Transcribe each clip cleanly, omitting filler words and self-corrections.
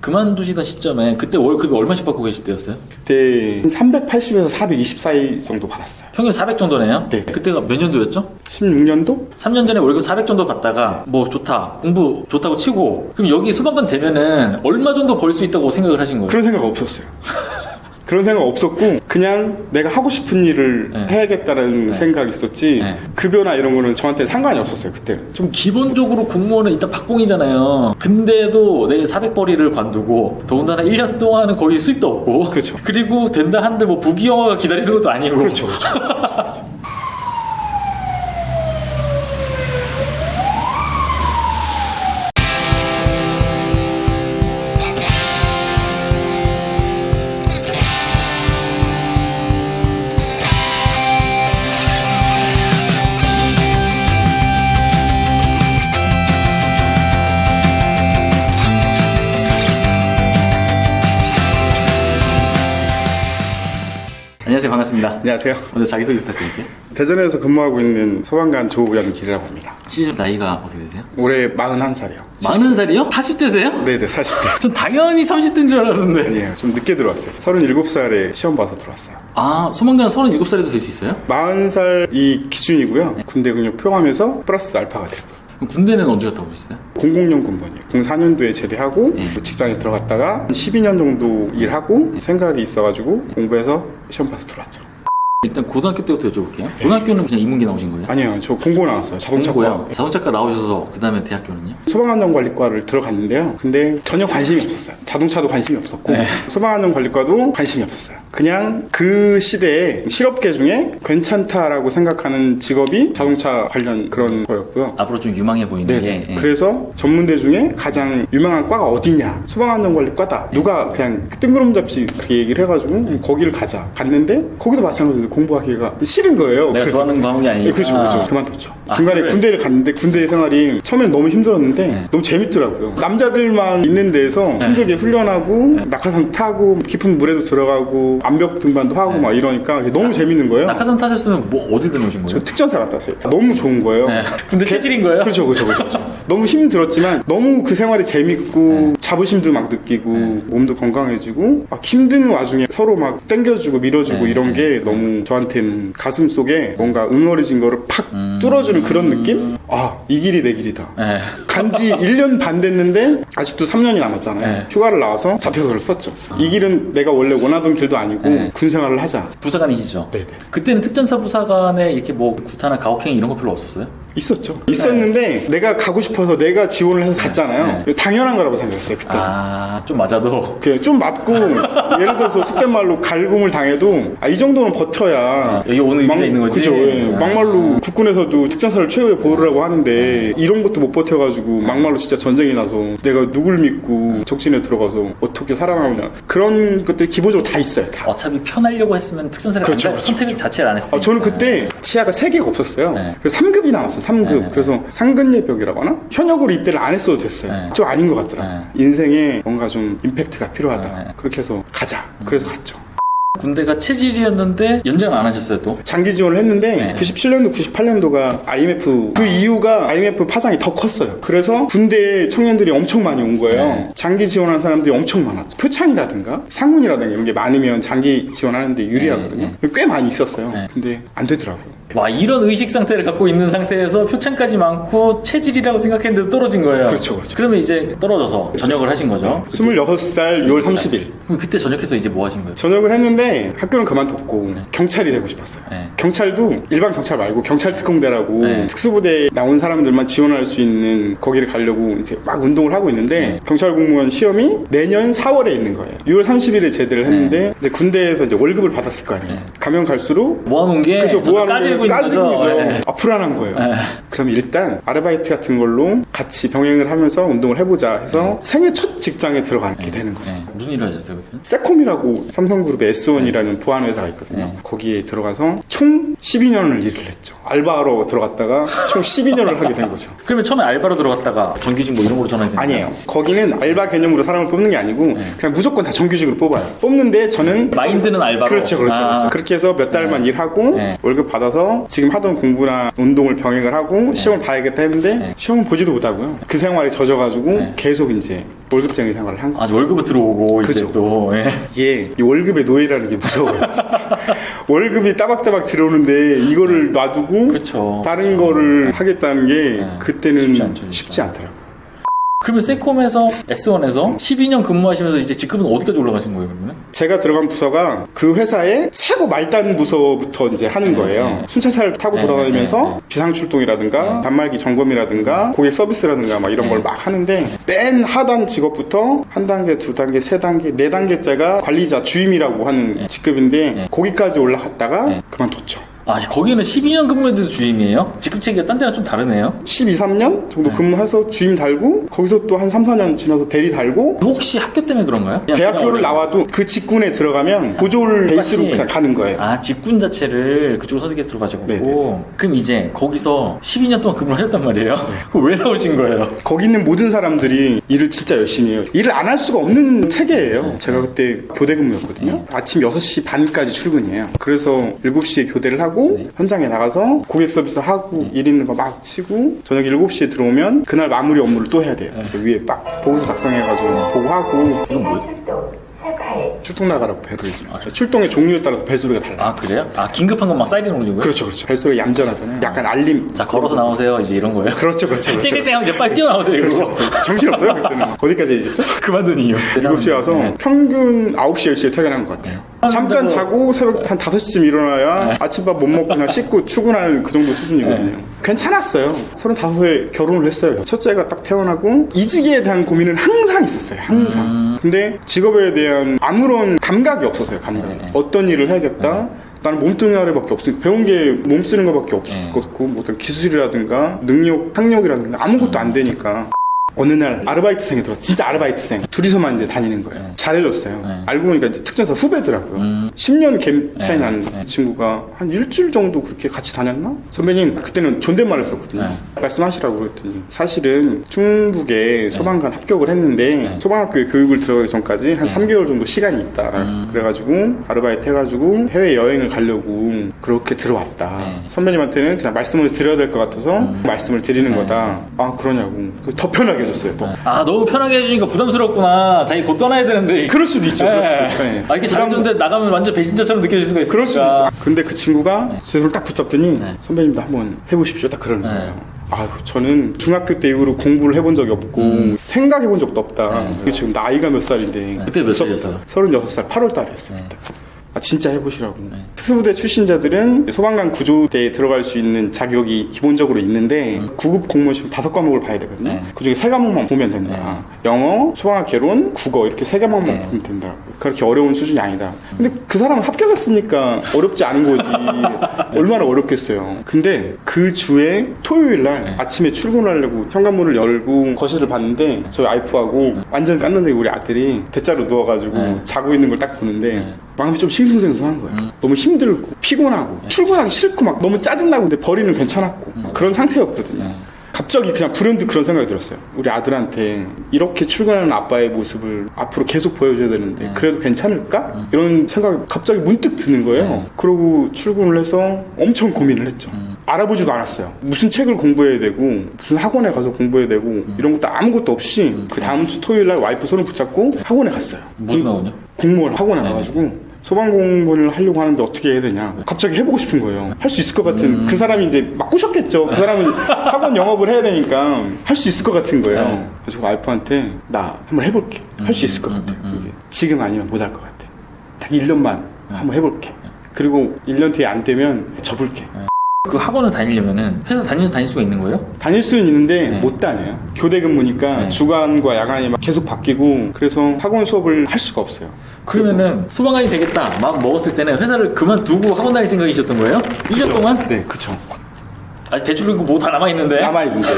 그만두시던 시점에 그때 월급이 얼마씩 받고 계실 때였어요? 그때 380에서 420 사이 정도 받았어요. 평균 400 정도네요? 네. 그때가 몇 년도였죠? 16년도? 3년 전에 월급 400 정도 받다가 뭐 좋다, 공부 좋다고 치고 그럼 여기 소방관 되면은 얼마 정도 벌 수 있다고 생각을 하신 거예요? 그런 생각 없었어요. 그런 생각 없었고 그냥 내가 하고 싶은 일을 네. 해야겠다라는 네. 생각이 있었지 네. 급여나 이런 거는 저한테 상관이 없었어요. 그때는. 좀 기본적으로 공무원은 일단 박봉이잖아요. 근데도 내 400벌이를 관두고 더군다나 1년 동안은 거의 수입도 없고 그렇죠. 그리고 된다 한들 뭐 부귀영화가 기다리는 것도 아니고 그렇죠. 그렇죠. 안녕하세요. 반갑습니다. 안녕하세요. 먼저 자기소개 부탁드릴게요. 대전에서 근무하고 있는 소방관 조연길이라고 합니다. 실제 나이가 어떻게 되세요? 올해 41살이요. 40살이요? 40대세요? 네네 40대. 전 당연히 30대인 줄 알았는데. 아니에요. 좀 늦게 들어왔어요. 37살에 시험 봐서 들어왔어요. 아, 소방관은 37살에도 될 수 있어요? 40살이 기준이고요. 군대 경력 포함해서 플러스 알파가 돼요. 그럼 군대는 언제 갔다 오셨어요? 00년 군번이에요. 04년도에 제대하고 직장에 들어갔다가 12년 정도 일하고 생각이 있어가지고 공부해서 시험 봐서 들어왔죠. 일단 고등학교 때부터 여쭤볼게요. 고등학교는 그냥 인문계 나오신 거예요? 아니요. 저 공고 나왔어요. 자동차과. 공고요? 자동차과 나오셔서 그 다음에 대학교는요? 소방안전관리과를 들어갔는데요. 근데 전혀 관심이 없었어요. 자동차도 관심이 없었고 네. 소방안전관리과도 관심이 없었어요. 그냥 그 시대에 실업계 중에 괜찮다라고 생각하는 직업이 자동차 관련 그런 거였고요. 앞으로 좀 유망해 보이는 네. 게. 예. 그래서 전문대 중에 가장 유명한 과가 어디냐? 소방안전관리과다. 누가 그냥 뜬구름잡이 그렇게 얘기를 해가지고 거기를 가자. 갔는데 거기도 마찬가지로 공부하기가 싫은 거예요. 내가 그래서 좋아하는 과목이 아니니까. 그렇죠. 그만뒀죠. 아, 중간에 그래. 군대를 갔는데 군대 생활이 처음엔 너무 힘들었는데 네. 너무 재밌더라고요. 남자들만 있는 데서 힘들게 훈련하고 낙하산 타고 깊은 물에도 들어가고 암벽 등반도 하고 막 이러니까 너무 재밌는 거예요. 낙하산 타셨으면 뭐 어딜 다녀오신 거예요? 저 특전사 갔다 왔어요. 너무 좋은 거예요. 네. 군대 체질인 거예요? 그렇죠. 너무 힘들었지만 너무 그 생활이 재밌고 자부심도 막 느끼고 몸도 건강해지고 막 힘든 와중에 서로 막 땡겨주고 밀어주고 이런 게 너무 저한테는 가슴 속에 뭔가 응어리진 거를 팍 뚫어주는 그런 느낌? 아, 이 길이 내 길이다. 네. 간지 1년 반 됐는데 아직도 3년이 남았잖아요. 네. 휴가를 나와서 자퇴서를 썼죠. 이 길은 내가 원래 원하던 길도 아니고 군 생활을 하자. 부사관이시죠? 네네. 그때는 특전사 부사관에 이렇게 뭐 구타나 가혹행위 이런 거 별로 없었어요? 있었는데 내가 가고 싶어서 내가 지원을 해서 갔잖아요. 당연한 거라고 생각했어요 그때. 아, 좀 맞아도. 좀 맞고 예를 들어서 속된 말로 갈굼을 당해도 이 정도는 버텨야 여기 오는 의미가 있는 거지? 그죠. 막말로 국군에서도 특전사를 최후의 보루라고 하는데 이런 것도 못 버텨가지고 막말로 진짜 전쟁이 나서 내가 누굴 믿고 적진에 들어가서 어떻게 살아나오냐 그런 것들이 기본적으로 다 있어요. 다. 어차피 편하려고 했으면 특전사를 그렇죠, 선택 자체를 안 했어요. 저는 그때 치아가 3개가 없었어요. 네. 그래서 3급이 나왔어요. 3급. 네. 그래서 상근예벽이라고 하나? 현역으로 입대를 안 했어도 됐어요. 네. 좀 아닌 것 같더라고요. 네. 인생에 뭔가 좀 임팩트가 필요하다. 네. 그렇게 해서 가자. 그래서 갔죠. 군대가 체질이었는데 연장을 안 하셨어요 또? 장기 지원을 했는데 네. 97년도, 98년도가 IMF 그 이유가 IMF 파장이 더 컸어요. 그래서 군대 청년들이 엄청 많이 온 거예요. 네. 장기 지원하는 사람들이 엄청 많았죠. 표창이라든가 상문이라든가 이런 게 많으면 장기 지원하는데 유리하거든요. 꽤 많이 있었어요. 네. 근데 안 되더라고요. 와, 이런 의식 상태를 갖고 있는 상태에서 표창까지 많고 체질이라고 생각했는데 떨어진 거예요. 그렇죠. 그러면 이제 떨어져서 전역을 하신 거죠. 26살 6월 30일 그럼 그때 전역해서 이제 뭐 하신 거예요? 전역을 했는데 학교는 그만뒀고 경찰이 되고 싶었어요. 네. 경찰도 일반 경찰 말고 경찰 특공대라고 네. 특수부대에 나온 사람들만 지원할 수 있는 거기를 가려고 이제 막 운동을 하고 있는데 경찰 공무원 시험이 내년 4월에 있는 거예요. 6월 30일에 제대를 했는데 근데 군대에서 이제 월급을 받았을 거 아니에요. 가면 갈수록 모아놓은 게 그죠, 까지고 있는 까지고 거죠. 있죠. 네. 불안한 거예요. 그럼 일단 아르바이트 같은 걸로 같이 병행을 하면서 운동을 해보자 해서 생애 첫 직장에 들어가게 되는 거죠. 네. 무슨 일을 하셨어요 그때? 세콤이라고 삼성그룹의 S1이라는 보안 회사가 있거든요. 거기에 들어가서 총 12년을 일을 했죠. 알바로 들어갔다가 총 12년을 하게 된 거죠. 그러면 처음에 알바로 들어갔다가 정규직 뭐 이런 걸로 전화해야 되나요? 아니에요. 거기는 알바 개념으로 사람을 뽑는 게 아니고 그냥 무조건 다 정규직으로 뽑아요. 뽑는데 저는 마인드는 알바로. 그렇죠. 그렇게 해서 몇 달만 일하고 네. 월급 받아서 지금 하던 공부나 운동을 병행을 하고 하고 시험을 봐야겠다 했는데 시험을 보지도 못하고요. 그 생활에 젖어가지고 계속 이제 월급쟁이 생활을 한 거죠. 아직 월급은 들어오고 이제 그죠. 또 예. 이게 이 월급의 노예라는 게 무서워요, 진짜. 월급이 따박따박 들어오는데 이거를 놔두고 그쵸. 다른 거를 하겠다는 게 그때는 쉽지 않죠, 진짜. 쉽지 않더라고요. 그러면 세콤에서 S1에서 12년 근무하시면서 이제 직급은 어디까지 올라가신 거예요, 그러면? 제가 들어간 부서가 그 회사의 차고 말단 부서부터 이제 하는 거예요. 순차차를 타고 돌아다니면서 비상출동이라든가 단말기 점검이라든가 고객 서비스라든가 막 이런 걸 막 하는데 맨 하단 직업부터 한 단계, 두 단계, 세 단계, 네 단계째가 관리자 주임이라고 하는 직급인데 거기까지 올라갔다가 그만뒀죠. 아, 거기는 12년 근무해도 주임이에요? 직급 체계가 딴 데랑 좀 다르네요? 12, 3년 정도 근무해서 주임 달고 거기서 또 한 3, 4년 지나서 대리 달고 혹시 학교 때문에 그런가요? 그냥 대학교를 나와도 그 직군에 들어가면 보졸 베이스로 똑같이. 그냥 가는 거예요. 아, 직군 자체를 그쪽으로 선택해서 들어가시고. 네네. 그럼 이제 거기서 12년 동안 근무를 하셨단 말이에요? 그럼 왜 나오신 거예요? 거기 있는 모든 사람들이 일을 진짜 열심히 해요. 일을 안 할 수가 없는 체계예요. 제가 그때 교대 근무였거든요. 아침 6시 반까지 출근이에요. 그래서 7시에 교대를 하고 현장에 나가서 고객 서비스 하고 일 있는 거 막 치고 저녁 7시에 들어오면 그날 마무리 업무를 또 해야 돼요. 그래서 위에 막 보고서 작성해가지고 보고하고 이건 뭐예요? 출동 나가라고 배를 출동의 종류에 따라서 벨소리가 달라요. 아, 그래요? 아, 긴급한 건 막 사이렌 울리고요? 그렇죠, 그렇죠. 벨소리가 얌전하잖아요. 약간 알림. 자, 걸어서 나오세요. 이제 이런 거예요? 그렇죠, 그렇죠. 그렇죠. 땡땡땡 하면 이제 빨리 뛰어나오세요. 이러고. 그렇죠. 정신없어요, 그때는. 어디까지 얘기했죠? 그만둔 이유. 7시에 와서 네. 평균 9시, 10시에 퇴근한 것 같아요. 잠깐 자고 새벽 한 5시쯤 일어나야 아침밥 못 먹고 그냥 씻고 출근하는 그 정도 수준이거든요. 괜찮았어요. 35에 결혼을 했어요. 첫째가 딱 태어나고 이직에 대한 고민은 항상 있었어요. 항상. 근데 직업에 대한 아무런 감각이 없었어요. 감각이. 어떤 일을 해야겠다. 나는 몸뚱이 아래밖에 없으니까 배운 게 몸 쓰는 것밖에 없었고 뭐 어떤 기술이라든가 능력, 학력이라든가 아무것도 안 되니까 어느 날 아르바이트생이 들어왔어. 진짜 아르바이트생. 둘이서만 이제 다니는 거예요. 잘해줬어요. 알고 보니까 이제 특전사 후배더라고요. 10년 갭 차이 나는 친구가 한 일주일 정도 그렇게 같이 다녔나? 선배님, 그때는 존댓말을 썼거든요. 말씀하시라고 그랬더니 사실은 충북에 소방관 합격을 했는데 소방학교에 교육을 들어가기 전까지 한 3개월 정도 시간이 있다. 그래가지고 아르바이트 해가지고 해외여행을 가려고 그렇게 들어왔다. 선배님한테는 그냥 말씀을 드려야 될 것 같아서 말씀을 드리는 거다. 아, 그러냐고. 더 편하게 해줬어요. 또. 아, 너무 편하게 해주니까 부담스럽구나. 자기 곧 떠나야 되는데. 그럴 수도 있죠. 그럴 수도 있죠. 네. 아, 이렇게 잘해줬는데 나가면 완전 배신자처럼 느껴질 수가 있으니까. 그럴 수도 있어. 근데 그 친구가 제 손을 딱 붙잡더니 선배님도 한번 해보십시오. 딱 그러는 거예요. 아유, 저는 중학교 때 이후로 공부를 해본 적이 없고 생각해본 적도 없다. 지금 나이가 몇 살인데 그때 몇 살이었어요? 36살 8월 달에 했어요. 그때. 아, 진짜 해보시라고. 특수부대 출신자들은 소방관 구조대에 들어갈 수 있는 자격이 기본적으로 있는데 9급 공무원 시험 5과목을 봐야 되거든요. 그중에 3과목만 보면 된다. 영어, 소방학 개론, 국어 이렇게 3과목만 보면 된다. 그렇게 어려운 수준이 아니다. 근데 그 사람은 합격했으니까 어렵지 않은 거지. 얼마나 어렵겠어요. 근데 그 주에 토요일 날 아침에 출근하려고 현관문을 열고 거실을 봤는데 저희 와이프하고 완전 깐난데 우리 아들이 대자로 누워가지고 자고 있는 걸 딱 보는데 마음이 좀 싱숭생숭한 거예요. 너무 힘들고 피곤하고 출근하기 싫고 막 너무 짜증나고 근데 벌이는 괜찮았고 그런 상태였거든요. 갑자기 그냥 불현듯 그런 생각이 들었어요. 우리 아들한테 이렇게 출근하는 아빠의 모습을 앞으로 계속 보여줘야 되는데 그래도 괜찮을까? 이런 생각이 갑자기 문득 드는 거예요. 그러고 출근을 해서 엄청 고민을 했죠. 알아보지도 않았어요. 무슨 책을 공부해야 되고 무슨 학원에 가서 공부해야 되고 이런 것도 아무것도 없이 그 다음 주 토요일 날 와이프 손을 붙잡고 학원에 갔어요. 무슨 학원이요? 공무원 학원에 가가지고 소방공무원을 하려고 하는데 어떻게 해야 되냐. 갑자기 해보고 싶은 거예요. 할 수 있을 것 같은 그 사람이 이제 막 꼬셨겠죠. 그 사람은 학원 영업을 해야 되니까 할 수 있을 것 같은 거예요. 그래서 와이프한테 나 한번 해볼게. 할 수 있을 것 같아. 이게. 지금 아니면 못 할 것 같아. 딱 1년만 한번 해볼게. 그리고 1년 뒤에 안 되면 접을게. 그 학원을 다니려면은 회사 다니면서 다닐 수가 있는 거예요? 다닐 수는 있는데 못 다녀요. 교대 근무니까 주간과 야간이 막 계속 바뀌고 그래서 학원 수업을 할 수가 없어요. 그러면은 소방관이 되겠다 막 먹었을 때는 회사를 그만두고 학원 다닐 생각이셨던 거예요? 1년 동안? 네, 그쵸. 아직 대출 이고 뭐 다 남아있는데? 남아있는데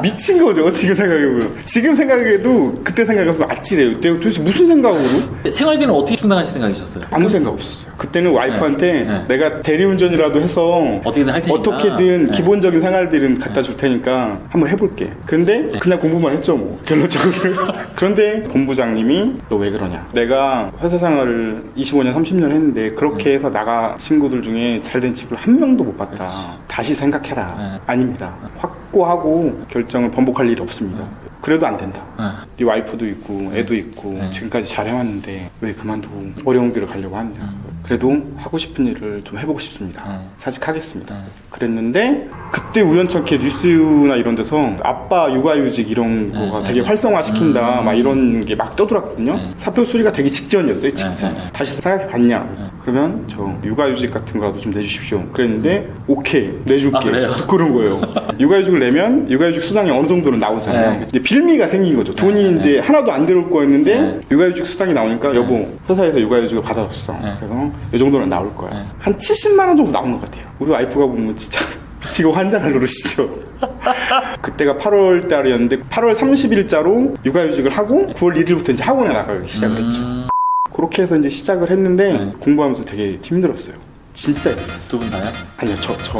미친 거죠. 지금 생각해보면. 지금 생각해도 그때 생각해보면 아찔해요. 내가 도대체 무슨 생각으로? 생활비는 어떻게 충당하실 생각이셨어요? 아무 생각 없었어요. 그때는 와이프한테 네. 내가 대리운전이라도 해서 어떻게든 할 테니까. 어떻게든 네. 기본적인 생활비는 갖다 줄 테니까 한번 해볼게. 근데 그냥 공부만 했죠 뭐 결론적으로. 그런데 본부장님이 너 왜 그러냐. 내가 회사 생활을 25년 30년 했는데 그렇게 해서 나가 친구들 중에 잘된 친구를 한 명도 못 봤다. 다시 생각해라. 네. 아닙니다. 확고하고 결정을 번복할 일이 없습니다. 그래도 안 된다. 네 와이프도 있고 애도 있고 지금까지 잘 해왔는데 왜 그만두고 어려운 길을 가려고 하느냐. 그래도 하고 싶은 일을 좀 해보고 싶습니다. 사직하겠습니다. 그랬는데 그때 우연찮게 뉴스나 이런 데서 아빠 육아휴직 이런 거가 되게 활성화시킨다 막 이런 게 막 떠들었거든요. 사표 수리가 되기 직전이었어요 진짜. 다시 생각해봤냐. 그러면 저 육아휴직 같은 거라도 좀 내주십시오. 그랬는데 오케이 내줄게. 아, 그래요? 그런 거예요. 육아휴직을 내면 육아휴직 수당이 어느 정도는 나오잖아요. 이제 빌미가 생긴 거죠. 돈이 이제 하나도 안 들어올 거였는데 육아휴직 수당이 나오니까 여보 회사에서 육아휴직을 받아줬어. 그래서 이 정도는 나올 거야. 한 70만 원 정도 나온 것 같아요. 우리 와이프가 보면 진짜 미치고 환장할 노릇이죠. 그때가 8월 달이었는데 8월 30일자로 육아휴직을 하고 9월 1일부터 이제 학원에 나가기 시작을 했죠. 그렇게 해서 이제 시작을 했는데 공부하면서 되게 힘들었어요. 진짜 힘들었어요. 두 분 다요? 아니요, 저.